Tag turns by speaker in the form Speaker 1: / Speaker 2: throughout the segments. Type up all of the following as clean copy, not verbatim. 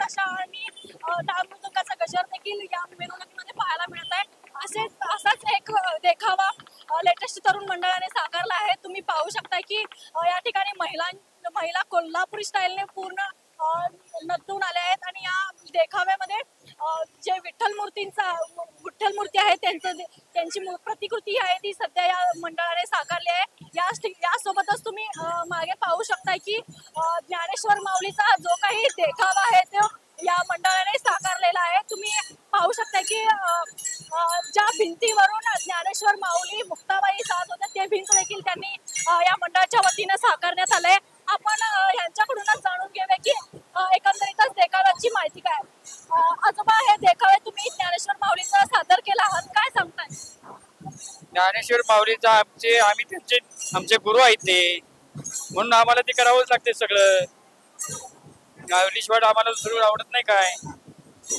Speaker 1: ताशा आणि टाळ मृदुंगाचा गजर देखील या मिरवणुकीमध्ये पाहायला मिळत आहे। असाच एक देखावा लेटेस्ट तरुण मंडळाने साकारला आहे। तुम्ही पाहू शकता की या ठिकाणी महिला कोल्हापुरी स्टाईलने पूर्ण नटून आल्या आहेत आणि या देखाव्यामध्ये जे विठ्ठल मूर्ती आहे त्यांची प्रतिकृती आहे ती सध्या या मंडळाने साकारली आहे। यासोबतच तुम्ही मागे पाहू शकता की ज्ञानेश्वर माऊलीचा जो काही देखावा आहे तो या मंडळाने साकारलेला आहे। तुम्ही पाहू शकता की ज्या भिंतीवरून ज्ञानेश्वर माऊली मुक्ताबाई जात होत्या ते भिंत देखील त्यांनी या मंडळाच्या वतीने साकारण्यात आलंय। आपण यांच्याकडूनच जाणून घेऊया की एकंदरीतच देखाव्याची माहिती काय। आजोबा, हे देखावे तुम्ही ज्ञानेश्वर माऊलीचा सादर केला आहात, काय सांगताय?
Speaker 2: ज्ञानेश्वर माऊलीचा आम्ही आमचे गुरु आहेत ते, म्हणून आम्हाला ते करावंच लागते सगळं। माऊलीशिवाय आम्हाला दुसरं आवडत नाही काय।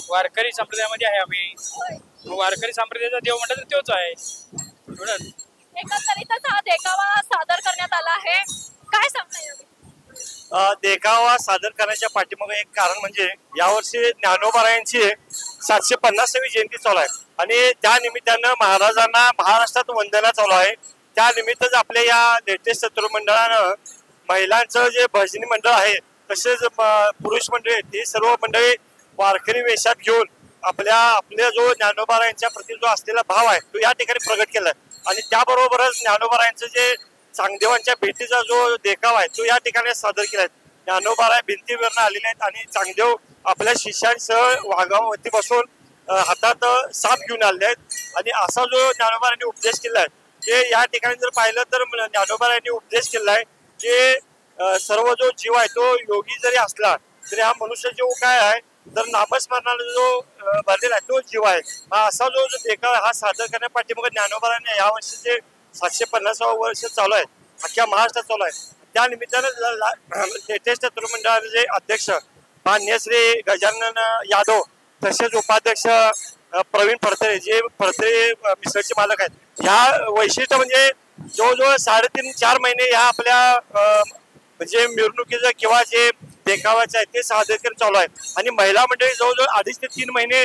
Speaker 2: वारकरी संप्रदायामध्ये आहे आम्ही, वारकरी संप्रदायाचा देव म्हटलं तर तोच आहे म्हणून
Speaker 1: एकंदरीतच हा देखावा सादर करण्यात आला आहे, काय सांगताय?
Speaker 3: देखावा सादर करण्याच्या पाठीमागे एक कारण म्हणजे यावर्षी ज्ञानोबारायांची 750वी जयंती चालू आहे आणि त्या निमित्तानं महाराजांना महाराष्ट्रात वंदना चालू आहे। त्या निमित्तच आपल्या या लेटेस्ट चतुर्मंडळानं महिलांचं जे भजनी मंडळ आहे तसेच पुरुष मंडळी ती सर्व मंडळी वारकरी वेशात घेऊन आपल्या जो ज्ञानोबारायांच्या प्रति जो असलेला भाव आहे तो या ठिकाणी प्रगट केलाय आणि त्याबरोबरच ज्ञानोबारायांचं जे चांगदेवांच्या भेटीचा जो देखावा आहे तो या ठिकाणी सादर केलाय। ज्ञानोबाराय भिंतीवरनं आलेले आहेत आणि चांगदेव आपल्या शिष्यांसह वाघावरती बसून हातात साप घेऊन आले आहेत आणि असा जो ज्ञानोबारांनी उपदेश केलाय ते या ठिकाणी जर पाहिलं तर ज्ञानोबारांनी उपदेश केलाय की सर्व जो जीव आहे तो योगी जरी असला तरी हा मनुष्य जीव काय आहे तर नामस्मरणाला जो भरलेला आहे तो जीव आहे। हा असा जो देखावा हा सादर करण्यापाठी ज्ञानोबारांनी या वर्षीचे 750वा वर्ष चालू आहे, अख्ख्या महाराष्ट्रात चालू आहे। त्या निमित्तानं लेटेस्ट चतुर्मंडळाचे जे अध्यक्ष मान्य श्री गजानन यादव तसेच उपाध्यक्ष प्रवीण फडतरे जे फडतरे मिसळचे मालक आहेत, ह्या वैशिष्ट्य म्हणजे जवळजवळ 3.5-4 महिने ह्या आपल्या म्हणजे मिरवणुकीचं किंवा जे देखावाचं आहे ते सादर चालू आहे आणि महिला मंडळी जवळजवळ 2.5 ते 3 महिने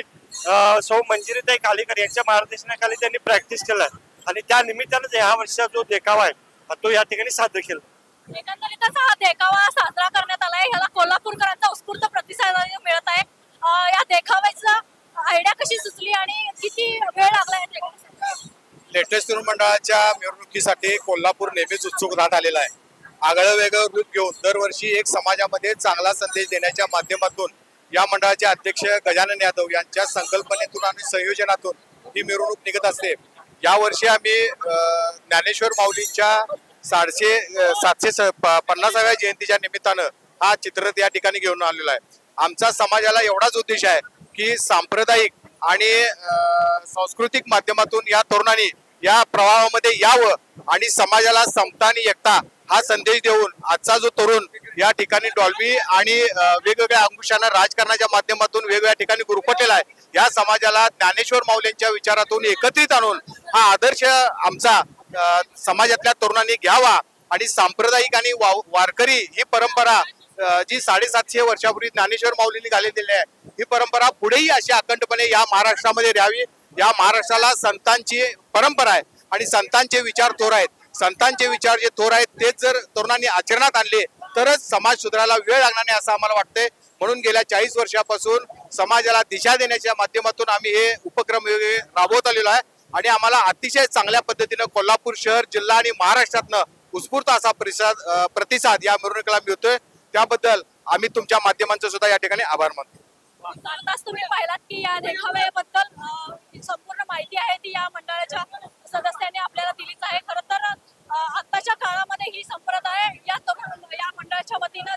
Speaker 3: सौ मंजिरीताई कालेकर यांच्या मार्गदर्शनाखाली त्यांनी प्रॅक्टिस केलाय आणि त्या निमित्तानं ह्या वर्षाचा जो देखावा आहे तो या ठिकाणी सादर केला।
Speaker 1: एकंदरीतच हा देखावा साजरा करण्यात आलाय, ह्याला कोल्हापूरकरांचा उत्स्फूर्त प्रतिसाद मिळत आहे। या देखाव्याचं आयडिया कशी सुचली आणि किती वेळ लागला?
Speaker 4: लेटेस्ट तरुण मंडळाच्या मिरवणुकीसाठी कोल्हापूर नेहमीच उत्सुक राहत आलेला आहे। आगळं वेगळं रूप घेऊन दरवर्षी एक समाजामध्ये चांगला संदेश देण्याच्या माध्यमातून या मंडळाचे अध्यक्ष गजानन यादव यांच्या संकल्पनेतून आणि संयोजनातून ही मिरवणूक निघत असते। या वर्षी आम्ही ज्ञानेश्वर माऊलींच्या 750व्या जयंतीच्या निमित्तानं हा चित्ररथ या ठिकाणी घेऊन आलेला आहे। आमचा समाजाला एवढाच उद्देश आहे की सांप्रदायिक आणि सांस्कृतिक माध्यमातून या तरुणांनी या प्रवाहामध्ये यावं आणि समाजाला समता आणि एकता हा संदेश देऊन आजचा जो तरुण या ठिकाणी डॉल्बी आणि वेगवेगळ्या अंकुशानं राजकारणाच्या माध्यमातून वेगवेगळ्या ठिकाणी गुरफटलेला आहे, या समाजाला ज्ञानेश्वर माऊलींच्या विचारातून एकत्रित आणून हा आदर्श आमचा समाजातल्या तरुणांनी घ्यावा आणि सांप्रदायिक आणि वारकरी ही परंपरा जी 750 वर्षापूर्वी ज्ञानेश्वर माऊलींनी घाललेली आहे ही परंपरा पुढेही अशी अखंडपणे या महाराष्ट्रामध्ये राहावी। या महाराष्ट्राला संतांची परंपरा आहे आणि संतांचे विचार थोर आहेत। संतांचे विचार जे थोर आहेत तेच जर तरुणांनी आचरणात आणले तरच समाज सुधारायला वेळ लागणार नाही असं आम्हाला वाटतंय। म्हणून गेल्या 40 वर्षापासून समाजाला दिशा देण्याच्या माध्यमातून आम्ही हे उपक्रम राबवत आलेलो आहे आणि आम्हाला अतिशय चांगल्या पद्धतीनं कोल्हापूर शहर, जिल्हा आणि महाराष्ट्रातनं उत्स्फूर्त असा प्रतिसाद या मिरवणुकीला मिळतोय। त्याबद्दल आम्ही तुमच्या माध्यमांचा सुद्धा या ठिकाणी आभार मानतो।
Speaker 1: तुम्ही पाहिलात की या देखाव्याबद्दल संपूर्ण माहिती आहे ती या मंडळाच्या सदस्यांनी आपल्याला दिलीच आहे। खरं तर आताच्या काळामध्ये ही संप्रदाय या मंडळाच्या वतीनं